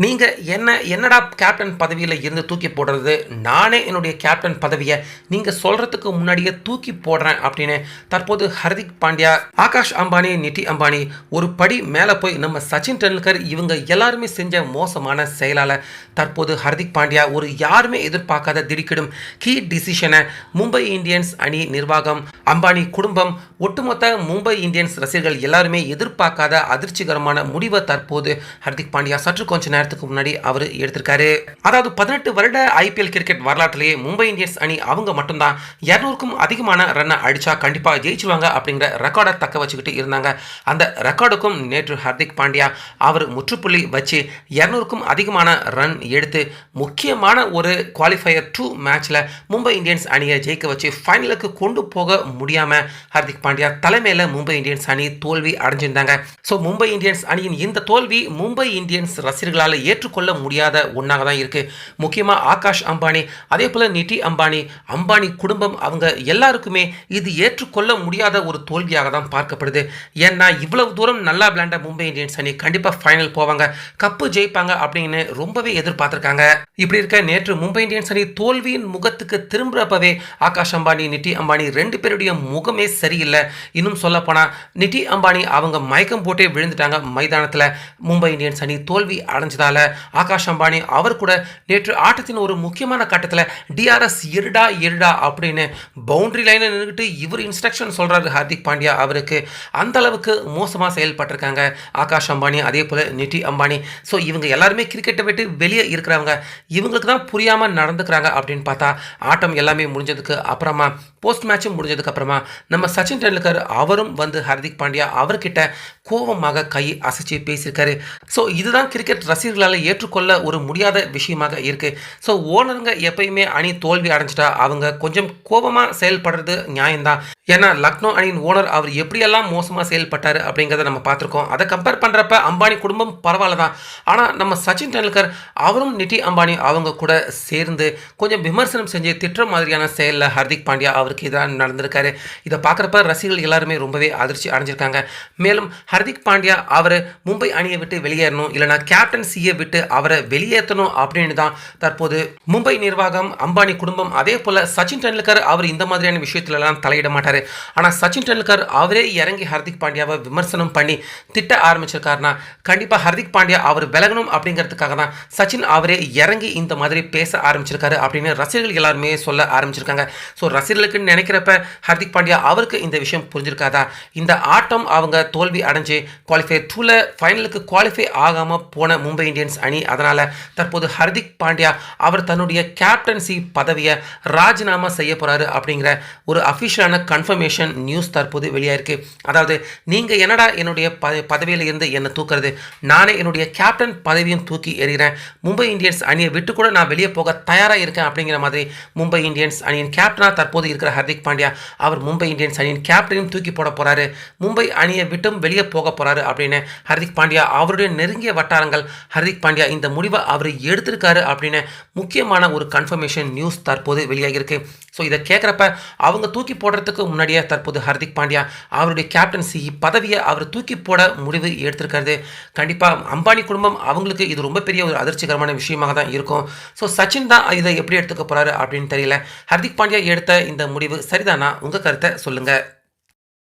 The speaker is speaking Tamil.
நீங்க என்னடா கேப்டன் பதவியில இருந்து தூக்கி போடுறது? நானே என்னுடைய கேப்டன் பதவிய நீங்க சொல்றதுக்கு முன்னாடியே தூக்கி போடுறேன் அப்படின்னு தற்போது ஹர்திக் பாண்டியா, ஆகாஷ் அம்பானி, நிதி அம்பானி ஒரு படி மேல போய் நம்ம சச்சின் டெண்டுல்கர் இவங்க எல்லாருமே செஞ்ச மோசமான செயலால தற்போது ஹர்திக் பாண்டியா ஒரு யாருமே எதிர்பார்க்காத திடுக்கிடும் கீ டிசிஷனை மும்பை இந்தியன்ஸ் அணி நிர்வாகம், அம்பானி குடும்பம், ஒட்டுமொத்த மும்பை இந்தியன்ஸ் ரசிகர்கள் எல்லாருமே எதிர்பார்க்காத அதிர்ச்சிகரமான முடிவை தற்போது ஹர்திக் பாண்டியா சற்று கொஞ்ச நேரத்துக்கு முன்னாடி அவர் எடுத்திருக்காரு. அதாவது 18 வருட ஐபிஎல் கிரிக்கெட் வரலாற்றிலேயே மும்பை இந்தியன்ஸ் அணி அவங்க மட்டும்தான் 200க்கும் அதிகமான ரன்னை அடிச்சா கண்டிப்பா ஜெயிச்சுவாங்க அப்படிங்கிற ரெக்கார்டை தக்க வச்சுக்கிட்டு இருந்தாங்க. அந்த ரெக்கார்டுக்கும் நேற்று ஹர்திக் பாண்டியா அவர் முற்றுப்புள்ளி வச்சு 200க்கும் அதிகமான ரன் எடுத்து முக்கியமான ஒரு குவாலிஃபயர் 2 மேட்ச்ல மும்பை இந்தியன்ஸ் அணியை ஜெயிக்க வச்சு ஃபைனலுக்கு கொண்டு போக முடியாம ஹர்திக் பாண்டியா தலைமையில மும்பை இந்தியன்ஸ் அணி தோல்வி அடைஞ்சிருந்தாங்க. ஸோ மும்பை இந்தியன்ஸ் அணியின் இந்த தோல்வி மும்பை இந்தியன்ஸ் ரசிகர்களால் ஏற்றுக்கொள்ள முடியாத ஒன்றாக தான் இருக்கு. முக்கியமாக ஆகாஷ் அம்பானி, அதே போல நிதி அம்பானி, அம்பானி குடும்பம் அவங்க எல்லாருக்குமே இது ஏற்றுக்கொள்ள முடியாத ஒரு தோல்வியாக தான் பார்க்கப்படுது. ஏன்னா இவ்வளவு தூரம் நல்லா விளையாண்ட மும்பை இந்தியன்ஸ் அணி கண்டிப்பாக ஃபைனல் போவாங்க, கப்பு ஜெயிப்பாங்க அப்படின்னு ரொம்பவே எதிர்பார்த்திருக்காங்க. இப்படி இருக்க நேற்று மும்பை இந்தியன்ஸ் அணி தோல்வியின் முகத்துக்கு திரும்புறப்பவே ஆகாஷ் அம்பானி, நிதி அம்பானி ரெண்டு பேருடைய முகமே சரியில்லை. இன்னும் சொல்ல போனா நிதி அம்பானி அவங்க மயக்கம் போட்டே விழுந்துட்டாங்க மைதானத்தில். மும்பை இந்தியன்ஸ் அணி தோல்வி அடைஞ்சதால ஆகாஷ் அம்பானி அவர் கூட நேற்று ஆட்டத்தின் ஒரு முக்கியமான கட்டத்தில் டிஆர்எஸ் இருடா அப்படின்னு பவுண்டரி லைனில் நின்றுட்டு இவர் இன்ஸ்ட்ரக்ஷன் சொல்றாரு ஹர்திக் பாண்டியா அவருக்கு. அந்த அளவுக்கு மோசமாக செயல்பட்டிருக்காங்க ஆகாஷ் அம்பானி, அதே போல நிதி அம்பானி. ஸோ இவங்க எல்லாருமே கிரிக்கெட்டை விட்டு வெளியே இருக்கிறவங்க, இவங்களுக்கு தான் புரியாமல் நடந்துக்கிறாங்க அப்படின்னு பார்த்தா ஆட்டம் எல்லாமே முடிஞ்சதுக்கு அப்புறமா, போஸ்ட் மேட்சும் முடிஞ்சதுக்கு அப்புறமா நம்ம சச்சின் டெண்டுல்கர் அவரும் வந்து ஹர்திக் பாண்டியா அவர்கிட்ட கோபமாக கை அசைச்சு பேசியிருக்காரு. ஸோ இதுதான் கிரிக்கெட் ரசிகர்களால் ஏற்றுக்கொள்ள ஒரு முடியாத விஷயமாக இருக்கு. ஸோ ஓனருங்க எப்பயுமே அணி தோல்வி அடைஞ்சிட்டா அவங்க கொஞ்சம் கோபமாக செயல்படுறது நியாயம்தான். ஏன்னா லக்னோ அணியின் ஓனர் அவர் எப்படியெல்லாம் மோசமாக செயல்பட்டார் அப்படிங்கிறத நம்ம பார்த்துருக்கோம். அதை கம்பேர் பண்ணுறப்ப அம்பானி குடும்பம் பரவாயில்ல தான். ஆனால் நம்ம சச்சின் டெண்டுல்கர் அவரும் நிதி அம்பானி அவங்க கூட சேர்ந்து கொஞ்சம் விமர்சனம் செஞ்சு திட்டுற மாதிரியான செயலில் ஹர்திக் பாண்டியா அவருக்கு எதிராக நடந்திருக்காரு. இதை பார்க்குறப்ப ரசிகர்கள் எல்லாருமே ரொம்பவே அதிர்ச்சி அடைஞ்சிருக்காங்க. மேலும் ஹர்திக் பாண்டியா அவர் மும்பை அணியை விட்டு வெளியேறணும், இல்லைனா கேப்டன்சியை விட்டு அவரை வெளியேற்றணும் அப்படின்னு தான் தற்போது மும்பை நிர்வாகம், அம்பானி குடும்பம், அதே போல் சச்சின் டெண்டுல்கர் அவர் இந்த மாதிரியான விஷயத்துலலாம் தலையிட மாட்டார். ஆனால் சச்சின் டெண்டுல்கர் அவரே இறங்கி ஹர்திக் பாண்டியாவை விமர்சனம் பண்ணி திட்ட ஆரம்பிச்சிருக்காருனா கண்டிப்பாக ஹர்திக் பாண்டியா அவர் விலகணும் அப்படிங்கிறதுக்காக தான் சச்சின் அவரே இறங்கி இந்த மாதிரி பேச ஆரம்பிச்சிருக்காரு அப்படின்னு ரசிகர்கள் எல்லாருமே சொல்ல ஆரம்பிச்சிருக்காங்க. ஸோ ரசிகர்களுக்கு நினைக்கிறப்ப ஹர்திக் பாண்டியா அவருக்கு இந்த விஷயம் புரிஞ்சிருக்காதா? இந்த ஆட்டம் அவங்க தோல்வி அடைஞ்சு குவாலிஃபை 2ல ஃபைனலுக்கு குவாலிஃபை ஆகாமல் போன மும்பை இந்தியன்ஸ் அணி, அதனால் தற்போது ஹர்திக் பாண்டியா அவர் தன்னுடைய கேப்டன்சி பதவியை ராஜினாமா செய்ய போகிறாரு அப்படிங்கிற ஒரு அஃபிஷியலான கன்ஃபர்மேஷன் நியூஸ் தற்போது வெளியாயிருக்கு. அதாவது நீங்கள் என்னடா என்னுடைய பதவியில் இருந்து என்னை தூக்குறது, நானே என்னுடைய கேப்டன் பதவியும் தூக்கி எறிகிறேன், மும்பை இந்தியன்ஸ் அணியை விட்டு கூட நான் வெளியே போக தயாராக இருக்கேன் அப்படிங்கிற மாதிரி மும்பை இந்தியன்ஸ் அணியின் கேப்டனாக தற்போது இருக்கிற ஹர்திக் பாண்டியா அவர் மும்பை இந்தியன்ஸ் அணியின் கேப்டனையும் தூக்கி போட போகிறாரு, மும்பை அணியை விட்டும் வெளியே போக போகிறாரு அப்படின்னு ஹர்திக் பாண்டியா அவருடைய நெருங்கிய வட்டாரங்கள் ஹர்திக் பாண்டியா இந்த முடிவை அவர் எடுத்திருக்காரு அப்படின்னு முக்கியமான ஒரு கன்ஃபர்மேஷன் நியூஸ் தற்போது வெளியாகிருக்கு. ஸோ இதை கேட்குறப்ப அவங்க தூக்கி போடுறதுக்கு முன்னாடியே தற்போது ஹர்திக் பாண்டியா அவருடைய கேப்டன்சி பதவியை அவர் தூக்கி போட முடிவு எடுத்திருக்கிறது. கண்டிப்பாக அம்பானி குடும்பம் அவங்களுக்கு இது ரொம்ப பெரிய ஒரு அதிர்ச்சிகரமான விஷயமாக தான் இருக்கும். ஸோ சச்சின் தான் இதை எப்படி எடுத்துக்க போகிறாரு அப்படின்னு தெரியல. ஹர்திக் பாண்டியா எடுத்த இந்த முடிவு சரிதானா? உங்கள் கருத்தை சொல்லுங்கள்.